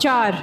4।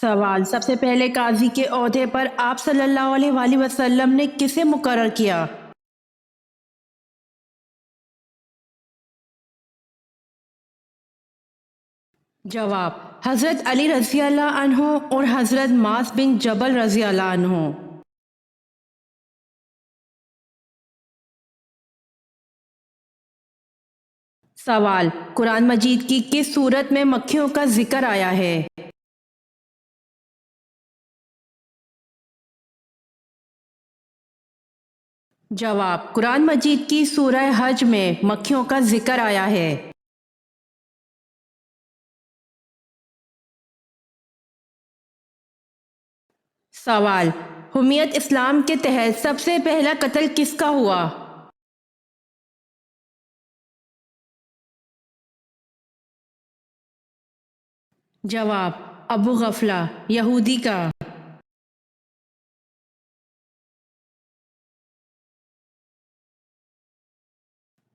سوال: سب سے پہلے قاضی کے عہدے پر آپ صلی اللہ علیہ وآلہ وسلم نے کسے مقرر کیا؟ جواب: حضرت علی رضی اللہ عنہ اور حضرت معاذ بن جبل رضی اللہ عنہ۔ سوال: قرآن مجید کی کس سورت میں مکھیوں کا ذکر آیا ہے؟ جواب: قرآن مجید کی سورہ حج میں مکھیوں کا ذکر آیا ہے۔ سوال: حمیت اسلام کے تحت سب سے پہلا قتل کس کا ہوا؟ جواب: ابو غفلہ یہودی کا۔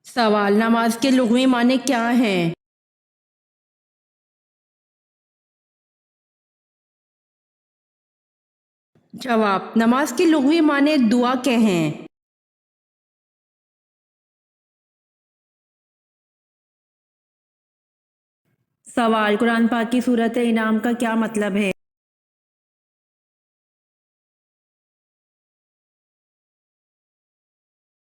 سوال: نماز کے لغوی معنی کیا ہیں؟ جواب: نماز کے لغوی معنی دعا کے ہیں۔ سوال: قرآن پاک کی سورۃ انعام کا کیا مطلب ہے؟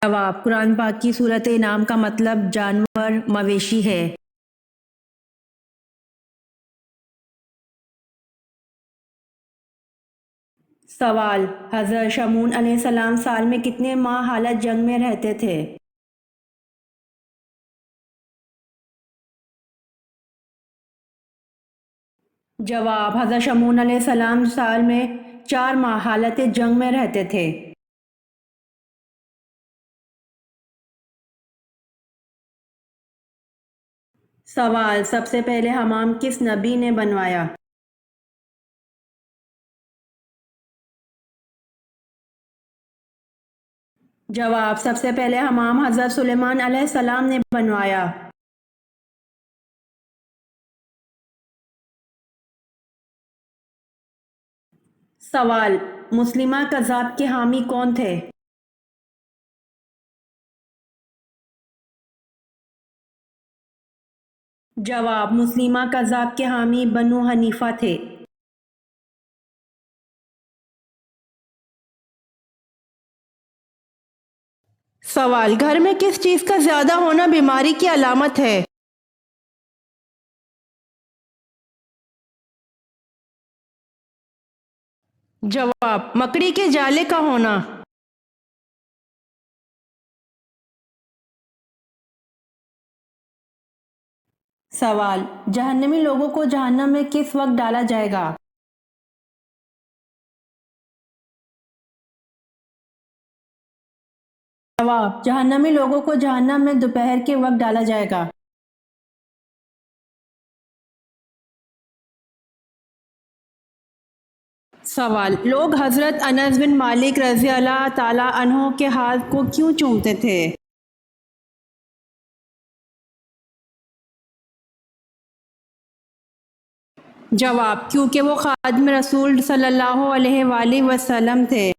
جواب: قرآن پاک کی سورۃ انعام کا مطلب جانور، مویشی ہے۔ سوال: حضرت شمعون علیہ السلام سال میں کتنے ماہ حالت جنگ میں رہتے تھے؟ جواب: حضرت شمعون علیہ السلام سال میں 4 ماہ حالت جنگ میں رہتے تھے۔ سوال: سب سے پہلے حمام کس نبی نے بنوایا؟ جواب: سب سے پہلے حمام حضرت سلیمان علیہ السلام نے بنوایا۔ سوال: مسلمہ کذاب کے حامی کون تھے؟ جواب: مسلمہ کذاب کے حامی بنو حنیفہ تھے۔ سوال: گھر میں کس چیز کا زیادہ ہونا بیماری کی علامت ہے؟ جواب: مکڑی کے جالے کا ہونا۔ سوال: جہنمی لوگوں کو جہنم میں کس وقت ڈالا جائے گا؟ جواب: جہنمی لوگوں کو جہنم میں دوپہر کے وقت ڈالا جائے گا۔ سوال: لوگ حضرت انس بن مالک رضی اللہ تعالیٰ عنہ کے ہاتھ کو کیوں چومتے تھے؟ جواب: کیونکہ وہ خادم رسول صلی اللہ علیہ وآلہ وسلم تھے۔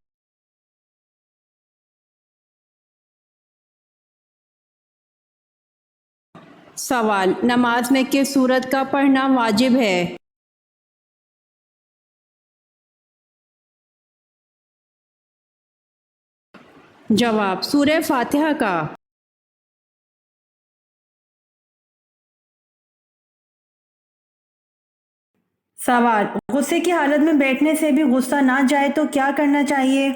سوال: نماز میں کس سورت کا پڑھنا واجب ہے؟ جواب: سورہ فاتحہ کا۔ سوال: غصے کی حالت میں بیٹھنے سے بھی غصہ نہ جائے تو کیا کرنا چاہیے؟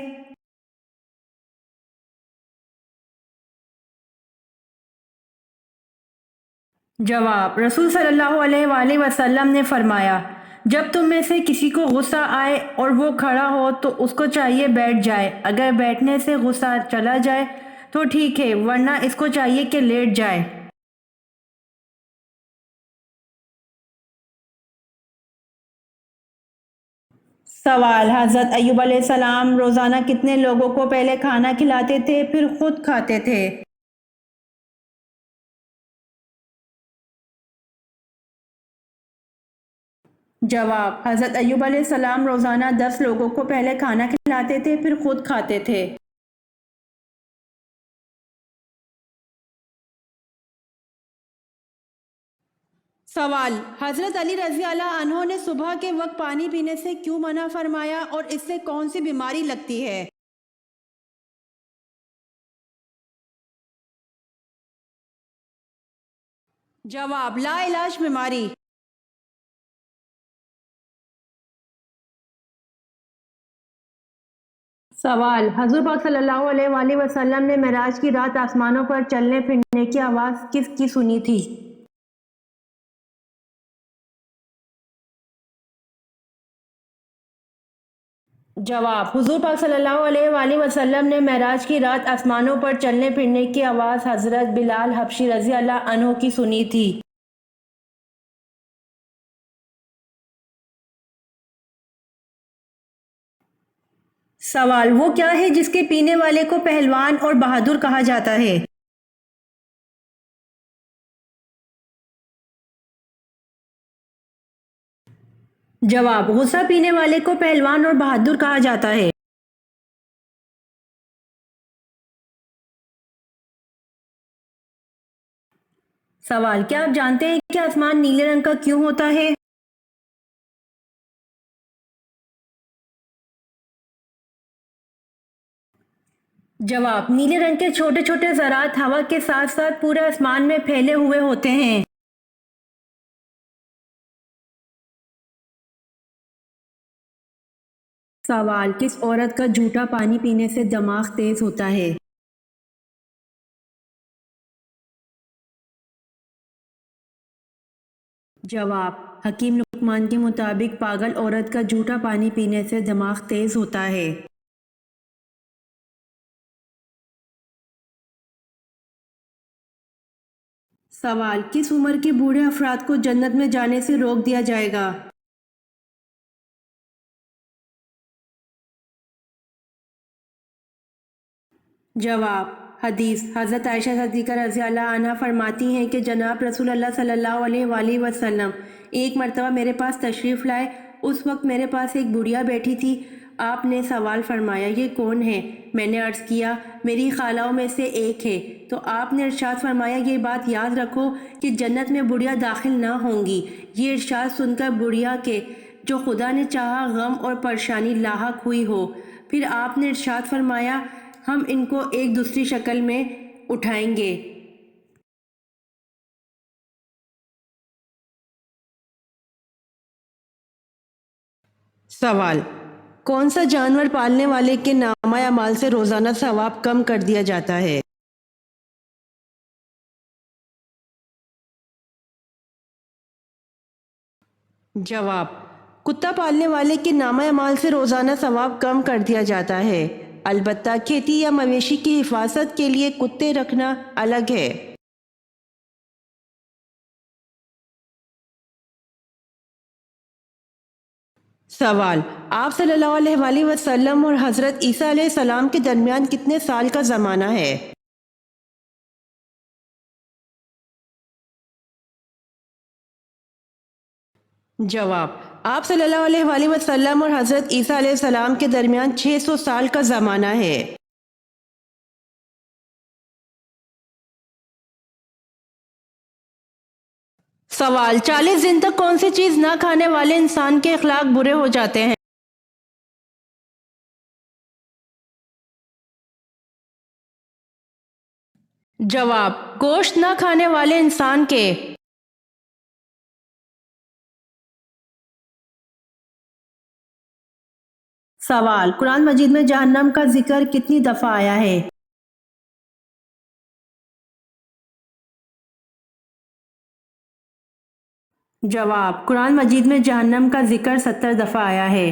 جواب: رسول صلی اللہ علیہ وآلہ وسلم نے فرمایا، جب تم میں سے کسی کو غصہ آئے اور وہ کھڑا ہو تو اس کو چاہیے بیٹھ جائے، اگر بیٹھنے سے غصہ چلا جائے تو ٹھیک ہے، ورنہ اس کو چاہیے کہ لیٹ جائے۔ سوال: حضرت ایوب علیہ السلام روزانہ کتنے لوگوں کو پہلے کھانا کھلاتے تھے پھر خود کھاتے تھے؟ جواب: حضرت ایوب علیہ السلام روزانہ 10 لوگوں کو پہلے کھانا کھلاتے تھے پھر خود کھاتے تھے۔ سوال: حضرت علی رضی اللہ عنہ نے صبح کے وقت پانی پینے سے کیوں منع فرمایا اور اس سے کون سی بیماری لگتی ہے؟ جواب: لا علاج بیماری۔ سوال: حضور پاک صلی اللہ علیہ وآلہ وسلم نے معراج کی رات آسمانوں پر چلنے پھرنے کی آواز کس کی سنی تھی؟ جواب: حضور پاک صلی اللہ علیہ وآلہ وسلم نے معراج کی رات آسمانوں پر چلنے پھرنے کی آواز حضرت بلال حبشی رضی اللہ عنہ کی سنی تھی۔ سوال: وہ کیا ہے جس کے پینے والے کو پہلوان اور بہادر کہا جاتا ہے؟ جواب: غصہ پینے والے کو پہلوان اور بہادر کہا جاتا ہے۔ سوال: کیا آپ جانتے ہیں کہ آسمان نیلے رنگ کا کیوں ہوتا ہے؟ جواب: نیلے رنگ کے چھوٹے چھوٹے ذرات ہوا کے ساتھ ساتھ پورے آسمان میں پھیلے ہوئے ہوتے ہیں۔ سوال: کس عورت کا جھوٹا پانی پینے سے دماغ تیز ہوتا ہے؟ جواب: حکیم لقمان کے مطابق پاگل عورت کا جھوٹا پانی پینے سے دماغ تیز ہوتا ہے۔ سوال: کس عمر کے بوڑھے افراد کو جنت میں جانے سے روک دیا جائے گا؟ جواب: حدیث: حضرت عائشہ صدیقہ رضی اللہ عنہ فرماتی ہیں کہ جناب رسول اللہ صلی اللہ علیہ وآلہ وسلم ایک مرتبہ میرے پاس تشریف لائے۔ اس وقت میرے پاس ایک بڑھیا بیٹھی تھی۔ آپ نے سوال فرمایا، یہ کون ہے؟ میں نے عرض کیا، میری خالہوں میں سے ایک ہے۔ تو آپ نے ارشاد فرمایا، یہ بات یاد رکھو کہ جنت میں بڑھیا داخل نہ ہوں گی۔ یہ ارشاد سن کر بڑھیا کے جو خدا نے چاہا غم اور پریشانی لاحق ہوئی ہو، پھر آپ نے ارشاد فرمایا، ہم ان کو ایک دوسری شکل میں اٹھائیں گے۔ سوال: کون سا جانور پالنے والے کے نامہ اعمال سے روزانہ ثواب کم کر دیا جاتا ہے؟ جواب: کتا پالنے والے کے نامہ اعمال سے روزانہ ثواب کم کر دیا جاتا ہے، البتہ کھیتی یا مویشی کی حفاظت کے لیے کتے رکھنا الگ ہے۔ سوال: آپ صلی اللہ علیہ وآلہ وسلم اور حضرت عیسیٰ علیہ السلام کے درمیان کتنے سال کا زمانہ ہے؟ جواب: آپ صلی اللہ علیہ وآلہ وسلم اور حضرت عیسیٰ علیہ السلام کے درمیان 600 سال کا زمانہ ہے۔ سوال: 40 دن تک کون سی چیز نہ کھانے والے انسان کے اخلاق برے ہو جاتے ہیں؟ جواب: گوشت نہ کھانے والے انسان کے۔ سوال: قرآن مجید میں جہنم کا ذکر کتنی دفعہ آیا ہے؟ جواب: قرآن مجید میں جہنم کا ذکر 70 دفعہ آیا ہے۔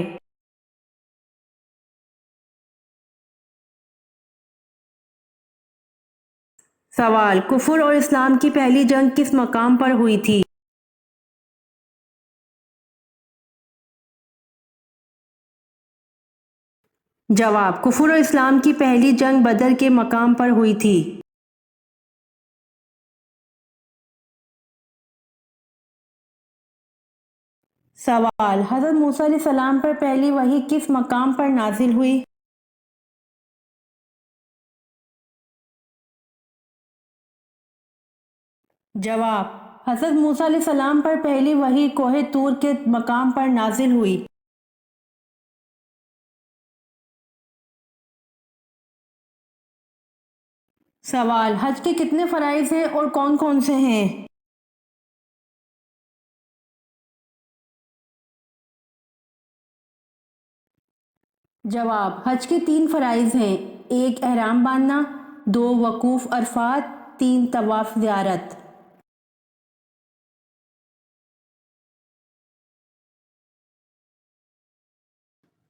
سوال: کفر اور اسلام کی پہلی جنگ کس مقام پر ہوئی تھی؟ جواب: کفر اور اسلام کی پہلی جنگ بدر کے مقام پر ہوئی تھی۔ سوال: حضرت موسیٰ علیہ السلام پر پہلی وحی کس مقام پر نازل ہوئی؟ جواب: حضرت موسیٰ علیہ السلام پر پہلی وحی کوہ طور کے مقام پر نازل ہوئی۔ سوال: حج کے کتنے فرائض ہیں اور کون کون سے ہیں؟ جواب: حج کے 3 فرائض ہیں: 1 احرام باندھنا، 2 وقوف عرفات، 3 طواف زیارت۔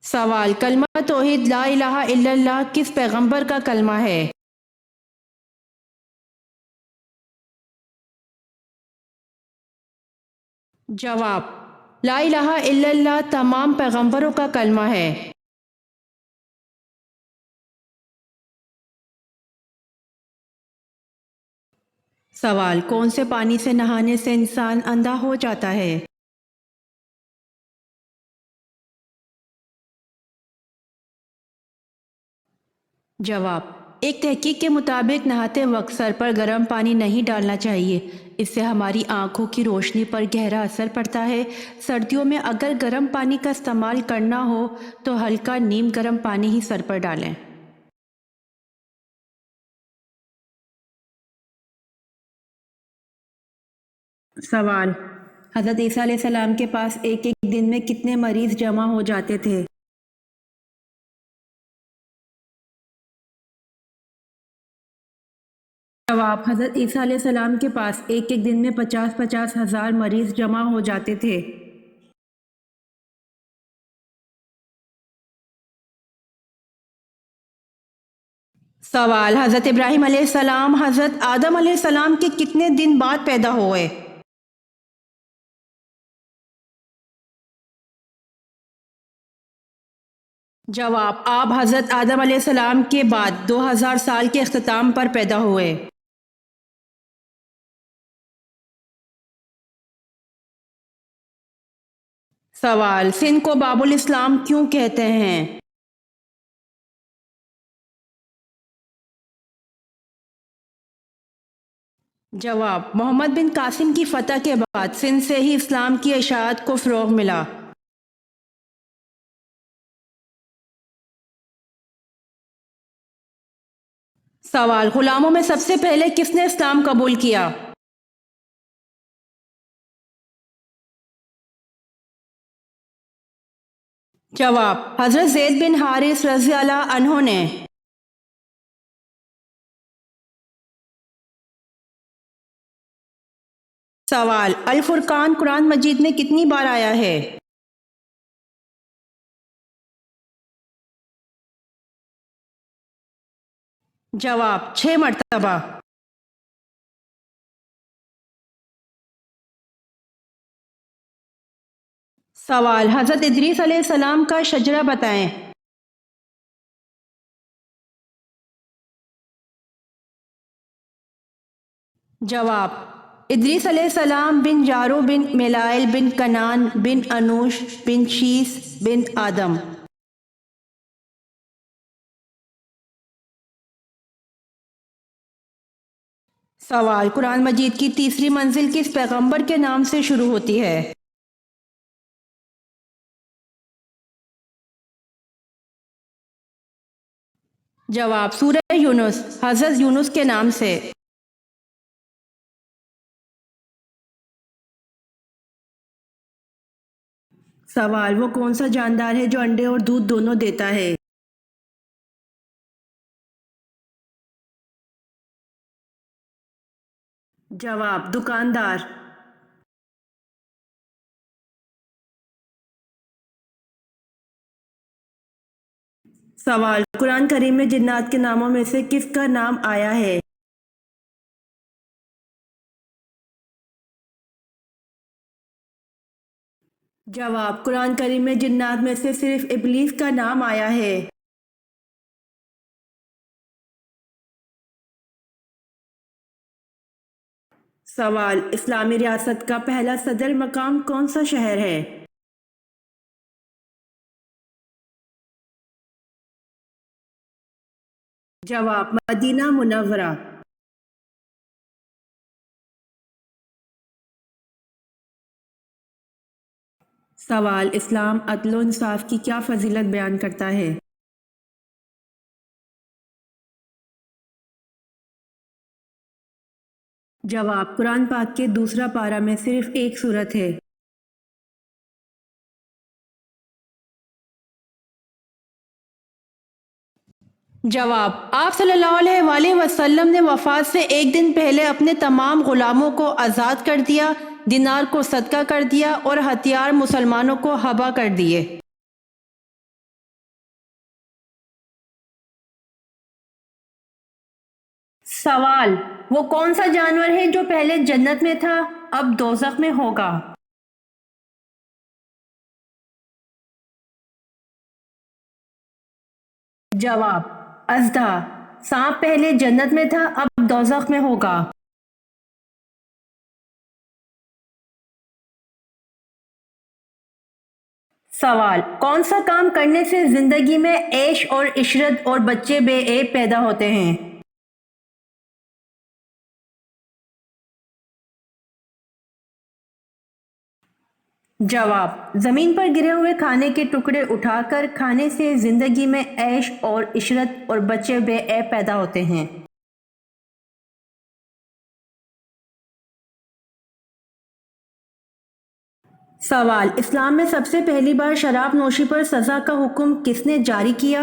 سوال: کلمہ توحید لا الہ الا اللہ کس پیغمبر کا کلمہ ہے؟ جواب: لا الہ الا اللہ تمام پیغمبروں کا کلمہ ہے۔ سوال: کون سے پانی سے نہانے سے انسان اندھا ہو جاتا ہے؟ جواب: ایک تحقیق کے مطابق نہاتے وقت سر پر گرم پانی نہیں ڈالنا چاہیے، اس سے ہماری آنکھوں کی روشنی پر گہرا اثر پڑتا ہے۔ سردیوں میں اگر گرم پانی کا استعمال کرنا ہو تو ہلکا نیم گرم پانی ہی سر پر ڈالیں۔ سوال: حضرت عیسیٰ علیہ السلام کے پاس ایک دن میں کتنے مریض جمع ہو جاتے تھے؟ جواب: حضرت عیسیٰ علیہ السلام کے پاس ایک دن میں 50,000 مریض جمع ہو جاتے تھے۔ سوال: حضرت ابراہیم علیہ السلام حضرت آدم علیہ السلام کے کتنے دن بعد پیدا ہوئے؟ جواب: آپ حضرت آدم علیہ السلام کے بعد 2000 سال کے اختتام پر پیدا ہوئے۔ سوال: سندھ کو باب الاسلام کیوں کہتے ہیں؟ جواب: محمد بن قاسم کی فتح کے بعد سندھ سے ہی اسلام کی اشاعت کو فروغ ملا۔ سوال: غلاموں میں سب سے پہلے کس نے اسلام قبول کیا؟ جواب: حضرت زید بن حارث رضی اللہ عنہ نے۔ سوال: الفرقان قرآن مجید میں کتنی بار آیا ہے؟ جواب: 6 مرتبہ۔ سوال: حضرت ادریس علیہ السلام کا شجرہ بتائیں۔ جواب: ادریس علیہ السلام بن جارو بن میلائل بن کنان بن انوش بن شیس بن آدم۔ سوال: قرآن مجید کی تیسری منزل کس پیغمبر کے نام سے شروع ہوتی ہے؟ جواب: سورہ یونس، حضرت یونس کے نام سے۔ سوال: وہ کون سا جاندار ہے جو انڈے اور دودھ دونوں دیتا ہے؟ جواب: دکاندار۔ سوال: قرآن کریم میں جنات کے ناموں میں سے کس کا نام آیا ہے؟ جواب: قرآن کریم میں جنات میں سے صرف ابلیس کا نام آیا ہے۔ سوال: اسلامی ریاست کا پہلا صدر مقام کون سا شہر ہے؟ جواب مدینہ منورہ۔ سوال اسلام عدل و انصاف کی کیا فضیلت بیان کرتا ہے؟ جواب قرآن پاک کے دوسرا پارہ میں صرف ایک سورت ہے۔ جواب آپ صلی اللہ علیہ وآلہ وسلم نے وفات سے ایک دن پہلے اپنے تمام غلاموں کو آزاد کر دیا، دینار کو صدقہ کر دیا اور ہتھیار مسلمانوں کو ہبہ کر دیے۔ سوال وہ کون سا جانور ہے جو پہلے جنت میں تھا اب دوزخ میں ہوگا؟ جواب اژدہا۔ سانپ پہلے جنت میں تھا اب دوزخ میں ہوگا۔ سوال کون سا کام کرنے سے زندگی میں عیش اور عشرت اور بچے بے عیب پیدا ہوتے ہیں؟ جواب زمین پر گرے ہوئے کھانے کے ٹکڑے اٹھا کر کھانے سے زندگی میں عیش اور عشرت اور بچے بے عیب پیدا ہوتے ہیں۔ سوال اسلام میں سب سے پہلی بار شراب نوشی پر سزا کا حکم کس نے جاری کیا؟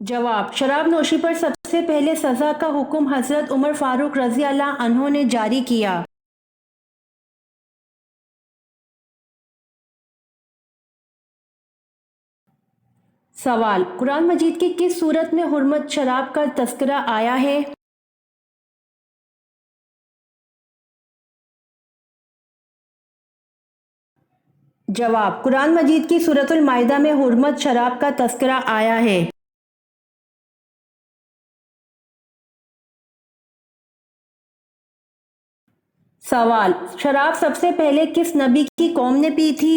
جواب شراب نوشی پر سب سے پہلے سزا کا حکم حضرت عمر فاروق رضی اللہ عنہ نے جاری کیا۔ سوال قرآن مجید کی کس صورت میں حرمت شراب کا تذکرہ آیا ہے؟ جواب قرآن مجید کی سورۃ المائدہ میں حرمت شراب کا تذکرہ آیا ہے۔ سوال شراب سب سے پہلے کس نبی کی قوم نے پی تھی؟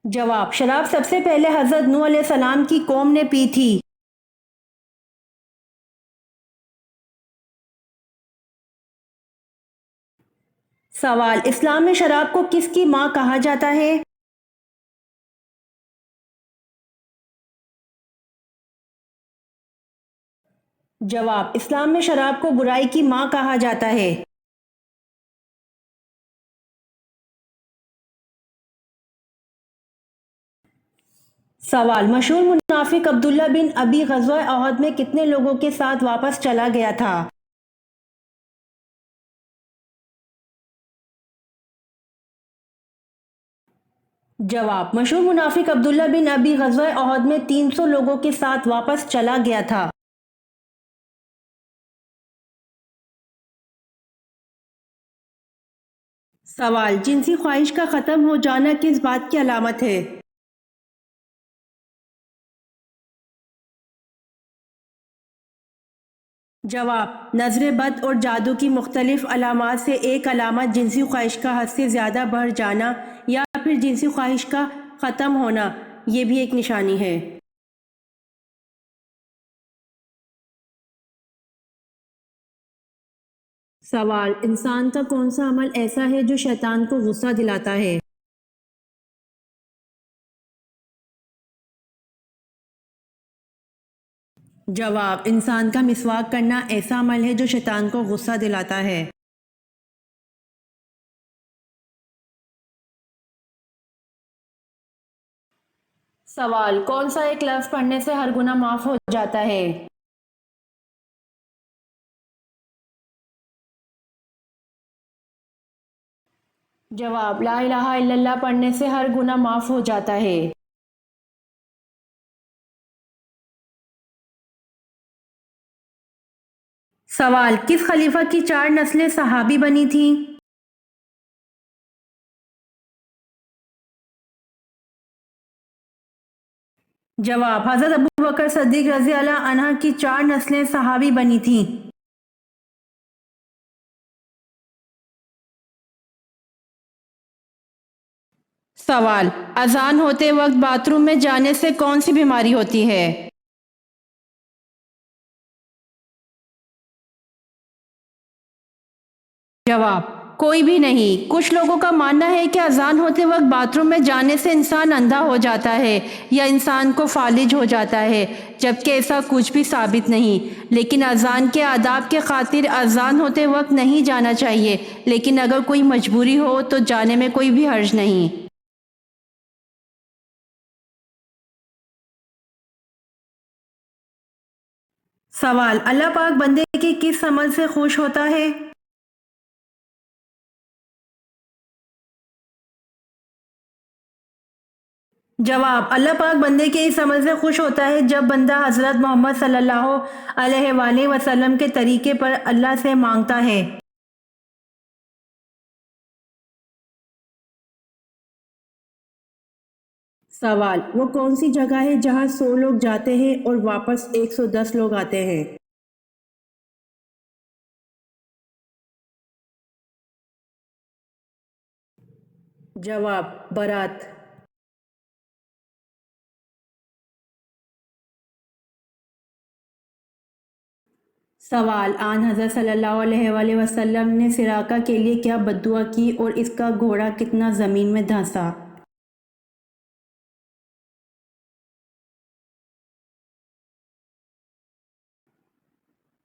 جواب شراب سب سے پہلے حضرت نوح علیہ السلام کی قوم نے پی تھی۔ سوال اسلام میں شراب کو کس کی ماں کہا جاتا ہے؟ جواب اسلام میں شراب کو برائی کی ماں کہا جاتا ہے۔ سوال مشہور منافق عبداللہ بن ابی غزوہ احد میں کتنے لوگوں کے ساتھ واپس چلا گیا تھا؟ جواب مشہور منافق عبداللہ بن ابی غزوہ احد میں 300 لوگوں کے ساتھ واپس چلا گیا تھا۔ سوال جنسی خواہش کا ختم ہو جانا کس بات کی علامت ہے؟ جواب نظر بد اور جادو کی مختلف علامات سے ایک علامت جنسی خواہش کا حد سے زیادہ بڑھ جانا یا پھر جنسی خواہش کا ختم ہونا، یہ بھی ایک نشانی ہے۔ سوال انسان کا کون سا عمل ایسا ہے جو شیطان کو غصہ دلاتا ہے؟ جواب انسان کا مسواک کرنا ایسا عمل ہے جو شیطان کو غصہ دلاتا ہے۔ سوال کون سا ایک لفظ پڑھنے سے ہر گناہ معاف ہو جاتا ہے؟ جواب لا الہ الا اللہ پڑھنے سے ہر گناہ معاف ہو جاتا ہے۔ سوال کس خلیفہ کی 4 نسلیں صحابی بنی تھیں؟ جواب حضرت ابو بکر صدیق رضی اللہ عنہ کی 4 نسلیں صحابی بنی تھیں۔ سوال: اذان ہوتے وقت باتھ روم میں جانے سے کون سی بیماری ہوتی ہے؟ جواب: کوئی بھی نہیں۔ کچھ لوگوں کا ماننا ہے کہ اذان ہوتے وقت باتھ روم میں جانے سے انسان اندھا ہو جاتا ہے یا انسان کو فالج ہو جاتا ہے، جبکہ ایسا کچھ بھی ثابت نہیں۔ لیکن اذان کے آداب کے خاطر اذان ہوتے وقت نہیں جانا چاہیے، لیکن اگر کوئی مجبوری ہو تو جانے میں کوئی بھی حرج نہیں۔ سوال: اللہ پاک بندے کے کس عمل سے خوش ہوتا ہے؟ جواب: اللہ پاک بندے کے اس عمل سے خوش ہوتا ہے جب بندہ حضرت محمد صلی اللہ علیہ وآلہ وسلم کے طریقے پر اللہ سے مانگتا ہے۔ سوال: وہ کون سی جگہ ہے جہاں 100 لوگ جاتے ہیں اور واپس 110 لوگ آتے ہیں؟ جواب: برات۔ سوال: آن حضرت صلی اللہ علیہ وآلہ وسلم نے سراقہ کے لیے کیا بد دعا کی اور اس کا گھوڑا کتنا زمین میں دھنسا؟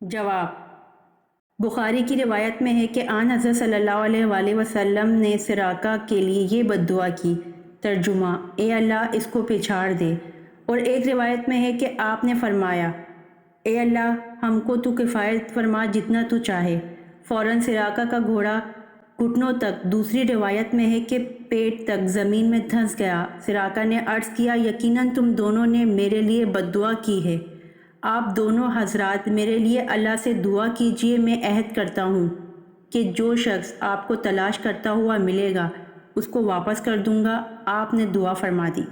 جواب: بخاری کی روایت میں ہے کہ آن حضرت صلی اللہ علیہ وآلہ وسلم نے سراقہ کے لیے یہ بد دعا کی۔ ترجمہ: اے اللہ اس کو پچھاڑ دے۔ اور ایک روایت میں ہے کہ آپ نے فرمایا: اے اللہ ہم کو تو کفایت فرما جتنا تو چاہے۔ فوراً سراقہ کا گھوڑا گھٹنوں تک، دوسری روایت میں ہے کہ پیٹ تک زمین میں دھنس گیا۔ سراقہ نے عرض کیا: یقیناً تم دونوں نے میرے لیے بد دعا کی ہے۔ آپ دونوں حضرات میرے لیے اللہ سے دعا کیجئے، میں عہد کرتا ہوں کہ جو شخص آپ کو تلاش کرتا ہوا ملے گا اس کو واپس کر دوں گا۔ آپ نے دعا فرما دی۔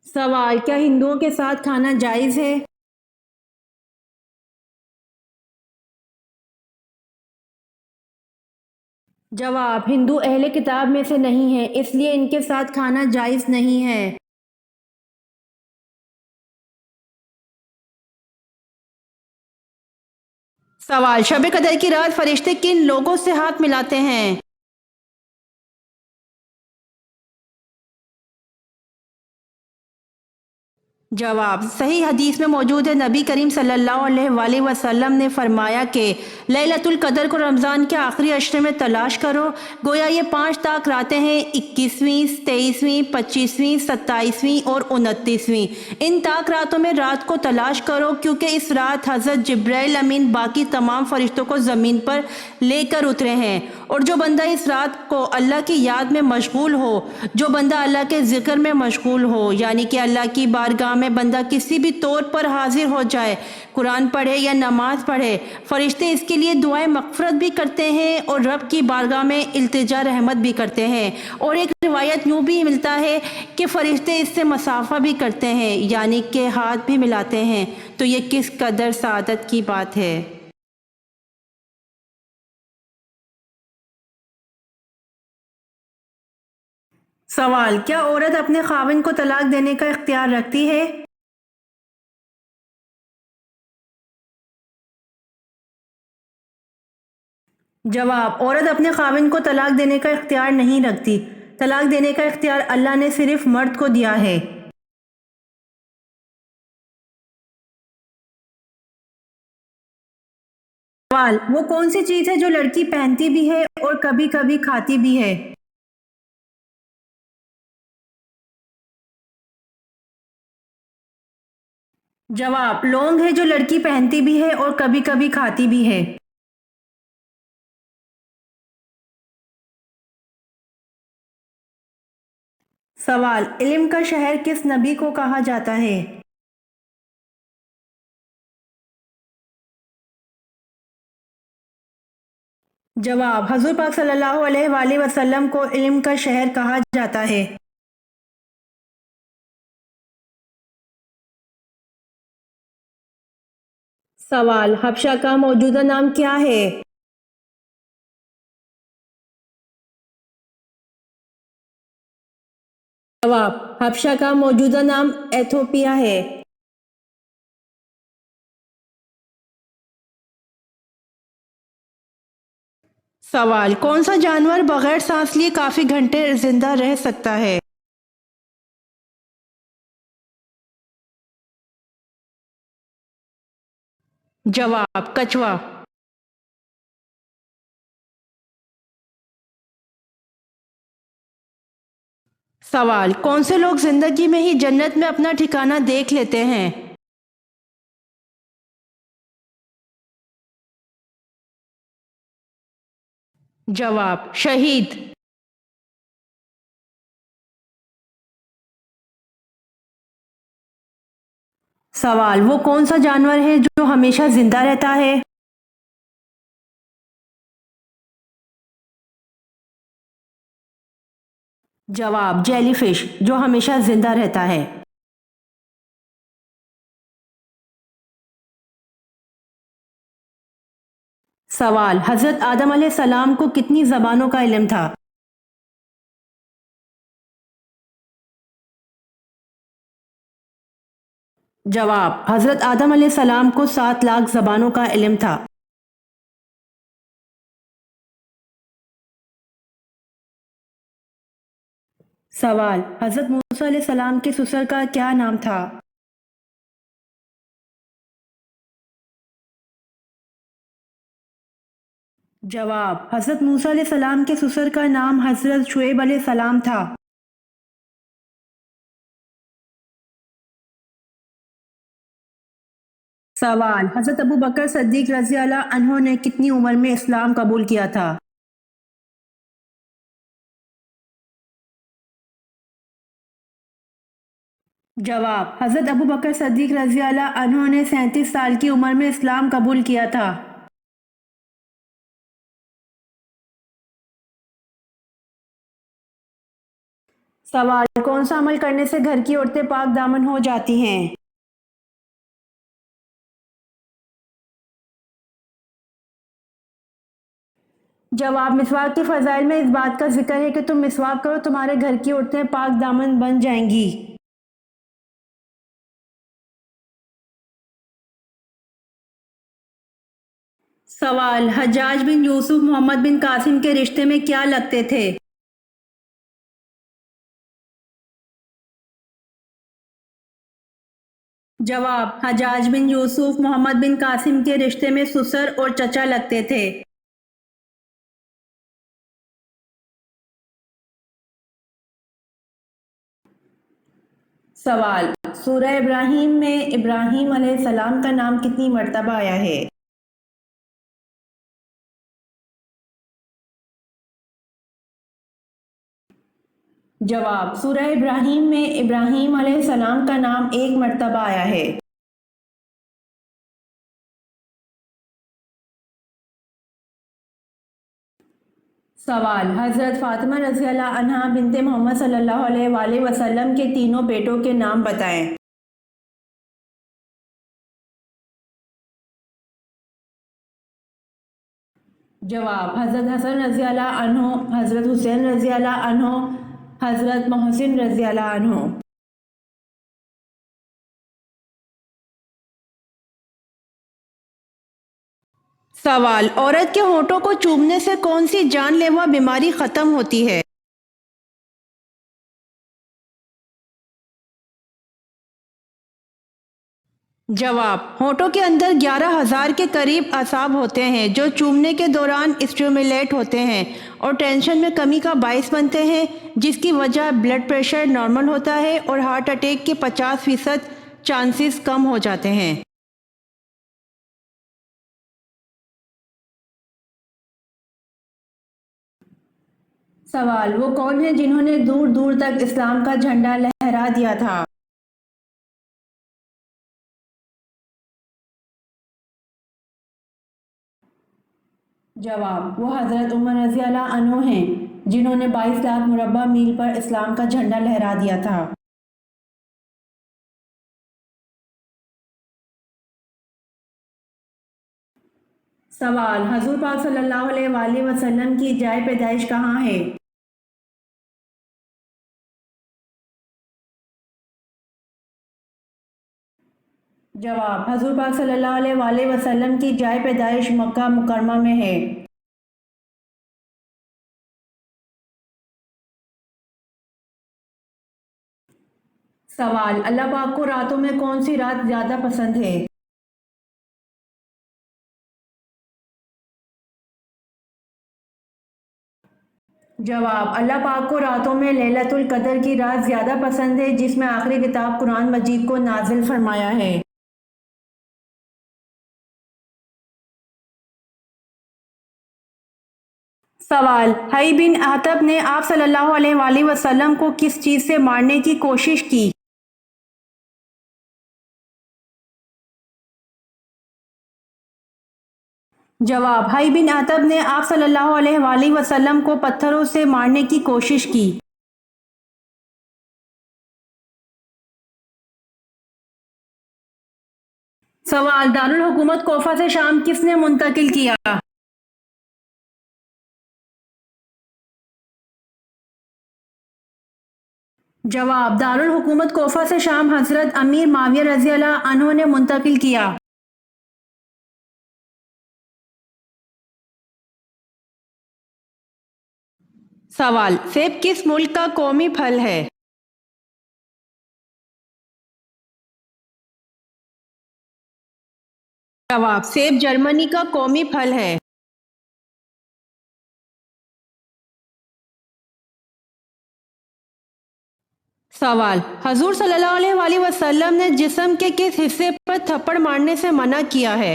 سوال: کیا ہندوؤں کے ساتھ کھانا جائز ہے؟ جواب: ہندو اہل کتاب میں سے نہیں ہیں، اس لیے ان کے ساتھ کھانا جائز نہیں ہے۔ سوال: شب قدر کی رات فرشتے کن لوگوں سے ہاتھ ملاتے ہیں؟ جواب: صحیح حدیث میں موجود ہے، نبی کریم صلی اللہ علیہ وآلہ وسلم نے فرمایا کہ لیلۃ القدر کو رمضان کے آخری عشرے میں تلاش کرو۔ گویا یہ 5 طاق راتیں ہیں، 21ویں، 23ویں، 25ویں، 27ویں اور 29ویں۔ ان طاق راتوں میں رات کو تلاش کرو، کیونکہ اس رات حضرت جبرائیل امین باقی تمام فرشتوں کو زمین پر لے کر اترے ہیں۔ اور جو بندہ اس رات کو اللہ کی یاد میں مشغول ہو، جو بندہ اللہ کے ذکر میں مشغول ہو، یعنی کہ اللہ کی بارگاہ میں بندہ کسی بھی طور پر حاضر ہو جائے، قرآن پڑھے یا نماز پڑھے، فرشتے اس کے لیے دعائیں مغفرت بھی کرتے ہیں اور رب کی بارگاہ میں التجا رحمت بھی کرتے ہیں۔ اور ایک روایت یوں بھی ملتا ہے کہ فرشتے اس سے مصافحہ بھی کرتے ہیں، یعنی کہ ہاتھ بھی ملاتے ہیں۔ تو یہ کس قدر سعادت کی بات ہے۔ سوال: کیا عورت اپنے خاوند کو طلاق دینے کا اختیار رکھتی ہے؟ جواب: عورت اپنے خاوند کو طلاق دینے کا اختیار نہیں رکھتی۔ طلاق دینے کا اختیار اللہ نے صرف مرد کو دیا ہے۔ سوال: وہ کون سی چیز ہے جو لڑکی پہنتی بھی ہے اور کبھی کبھی کھاتی بھی ہے؟ جواب: لونگ ہے جو لڑکی پہنتی بھی ہے اور کبھی کبھی کھاتی بھی ہے۔ سوال: علم کا شہر کس نبی کو کہا جاتا ہے؟ جواب: حضور پاک صلی اللہ علیہ وآلہ وسلم کو علم کا شہر کہا جاتا ہے۔ سوال: حبشہ کا موجودہ نام کیا ہے؟ جواب حبشہ کا موجودہ نام ایتھوپیا ہے۔ سوال کون سا جانور بغیر سانس لیے کافی گھنٹے زندہ رہ سکتا ہے؟ جواب کچھوا۔ سوال کون سے لوگ زندگی میں ہی جنت میں اپنا ٹھکانہ دیکھ لیتے ہیں؟ جواب شہید۔ سوال وہ کون سا جانور ہے جو ہمیشہ زندہ رہتا ہے؟ جواب جیلی فش جو ہمیشہ زندہ رہتا ہے۔ سوال حضرت آدم علیہ السلام کو کتنی زبانوں کا علم تھا؟ جواب حضرت آدم علیہ السلام کو 7 لاکھ زبانوں کا علم تھا۔ سوال حضرت موسیٰ علیہ السلام کے سسر کا کیا نام تھا؟ جواب حضرت موسیٰ علیہ السلام کے سسر کا نام حضرت شعیب علیہ السلام تھا۔ سوال حضرت ابو بکر صدیق رضی اللہ عنہ نے کتنی عمر میں اسلام قبول کیا تھا؟ جواب حضرت ابو بکر صدیق رضی اللہ عنہ نے 37 سال کی عمر میں اسلام قبول کیا تھا۔ سوال کون سا عمل کرنے سے گھر کی عورتیں پاک دامن ہو جاتی ہیں؟ جواب مسواک کے فضائل میں اس بات کا ذکر ہے کہ تم مسواک کرو تمہارے گھر کی عورتیں پاک دامن بن جائیں گی۔ سوال حجاج بن یوسف محمد بن قاسم کے رشتے میں کیا لگتے تھے؟ جواب حجاج بن یوسف محمد بن قاسم کے رشتے میں سسر اور چچا لگتے تھے۔ سوال سورہ ابراہیم میں ابراہیم علیہ السلام کا نام کتنی مرتبہ آیا ہے؟ جواب سورہ ابراہیم میں ابراہیم علیہ السلام کا نام 1 مرتبہ آیا ہے۔ سوال حضرت فاطمہ رضی اللہ عنہا بنت محمد صلی اللہ علیہ وآلہ وسلم کے تینوں بیٹوں کے نام بتائیں۔ جواب حضرت حسن رضی اللہ عنہ، حضرت حسین رضی اللہ عنہ، حضرت محسن رضی اللہ عنہ۔ سوال عورت کے ہونٹوں کو چومنے سے کون سی جان لیوا بیماری ختم ہوتی ہے؟ جواب ہونٹوں کے اندر 11,000 کے قریب اعصاب ہوتے ہیں جو چومنے کے دوران اسٹیمولیٹ ہوتے ہیں اور ٹینشن میں کمی کا باعث بنتے ہیں، جس کی وجہ بلڈ پریشر نارمل ہوتا ہے اور ہارٹ اٹیک کے 50% چانسز کم ہو جاتے ہیں۔ سوال وہ کون ہیں جنہوں نے دور دور تک اسلام کا جھنڈا لہرا دیا تھا؟ جواب وہ حضرت عمر رضی اللہ عنہ ہیں جنہوں نے 22 لاکھ مربع میل پر اسلام کا جھنڈا لہرا دیا تھا۔ سوال حضور پاک صلی اللہ علیہ وآلہ وسلم کی جائے پیدائش کہاں ہے؟ جواب: حضور پاک صلی اللہ علیہ وآلہ وسلم کی جائے پیدائش مکہ مکرمہ میں ہے۔ سوال: اللہ پاک کو راتوں میں کون سی رات زیادہ پسند ہے؟ جواب: اللہ پاک کو راتوں میں لیلۃ القدر کی رات زیادہ پسند ہے، جس میں آخری کتاب قرآن مجید کو نازل فرمایا ہے۔ سوال: حی بن اخطب نے آپ صلی اللہ علیہ وآلہ وسلم کو کس چیز سے مارنے کی کوشش کی؟ جواب: حی بن اخطب نے آپ صلی اللہ علیہ وآلہ وسلم کو پتھروں سے مارنے کی کوشش کی۔ سوال: دارالحکومت کوفہ سے شام کس نے منتقل کیا؟ جواب: دارالحکومت کوفہ سے شام حضرت امیر معاویہ رضی اللہ عنہ نے منتقل کیا۔ سوال: سیب کس ملک کا قومی پھل ہے؟ جواب: سیب جرمنی کا قومی پھل ہے۔ سوال: حضور صلی اللہ علیہ وآلہ وسلم نے جسم کے کس حصے پر تھپڑ مارنے سے منع کیا ہے؟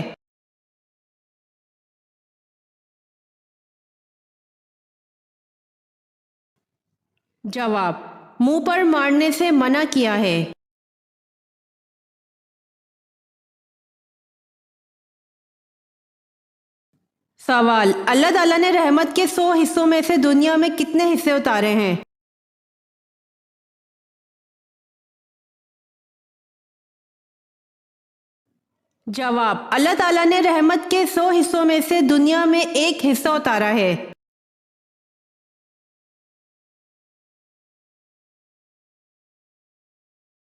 جواب: منہ پر مارنے سے منع کیا ہے۔ سوال: اللہ تعالیٰ نے رحمت کے 100 حصوں میں سے دنیا میں کتنے حصے اتارے ہیں؟ جواب: اللہ تعالیٰ نے رحمت کے 100 حصوں میں سے دنیا میں ایک حصہ اتارا ہے۔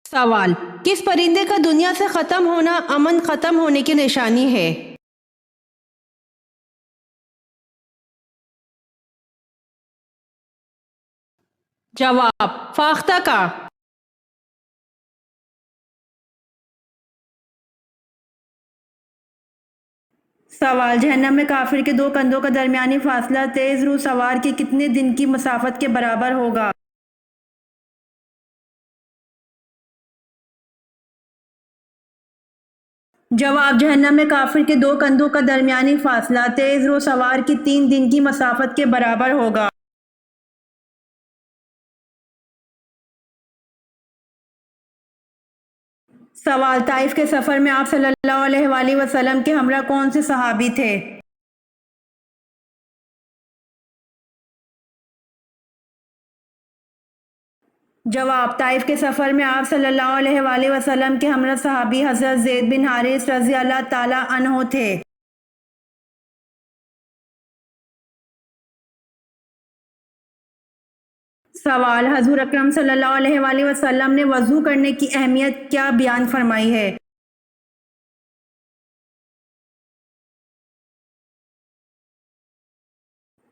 سوال: کس پرندے کا دنیا سے ختم ہونا امن ختم ہونے کی نشانی ہے؟ جواب: فاختہ کا۔ سوال: جہنم میں کافر کے 2 کندھوں کا درمیانی فاصلہ تیز رو سوار کے کتنے دن کی مسافت کے برابر ہوگا؟ جواب: جہنم میں کافر کے 2 کندھوں کا درمیانی فاصلہ تیز رو سوار کی 3 دن کی مسافت کے برابر ہوگا۔ سوال: طائف کے سفر میں آپ صلی اللہ علیہ وآلہ وسلم کے ہمراہ کون سے صحابی تھے؟ جواب: طائف کے سفر میں آپ صلی اللہ علیہ وآلہ وسلم کے ہمراہ صحابی حضرت زید بن حارث رضی اللہ تعالی عنہ تھے۔ سوال: حضور اکرم صلی اللہ علیہ وآلہ وسلم نے وضو کرنے کی اہمیت کیا بیان فرمائی ہے؟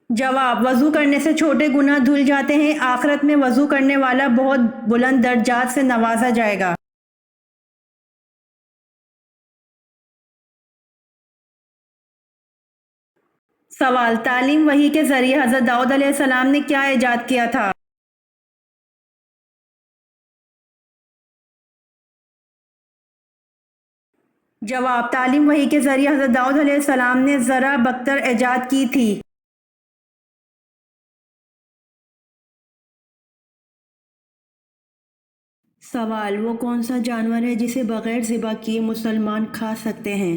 جواب: وضو کرنے سے چھوٹے گناہ دھل جاتے ہیں، آخرت میں وضو کرنے والا بہت بلند درجات سے نوازا جائے گا۔ سوال: تعلیم وحی کے ذریعے حضرت داؤد علیہ السلام نے کیا ایجاد کیا تھا؟ جواب: تعلیم وحی کے ذریعے حضرت داؤد علیہ السلام نے زرع بکتر ایجاد کی تھی۔ سوال: وہ کون سا جانور ہے جسے بغیر ذبح کیے مسلمان کھا سکتے ہیں؟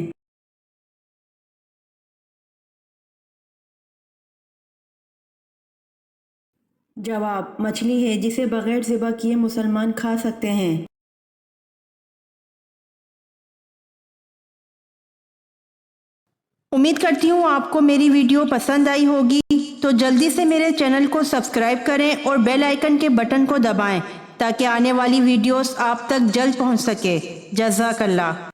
جواب: مچھلی ہے جسے بغیر ذبح کیے مسلمان کھا سکتے ہیں۔ امید کرتی ہوں آپ کو میری ویڈیو پسند آئی ہوگی، تو جلدی سے میرے چینل کو سبسکرائب کریں اور بیل آئیکن کے بٹن کو دبائیں تاکہ آنے والی ویڈیوز آپ تک جلد پہنچ سکے۔ جزاک اللہ۔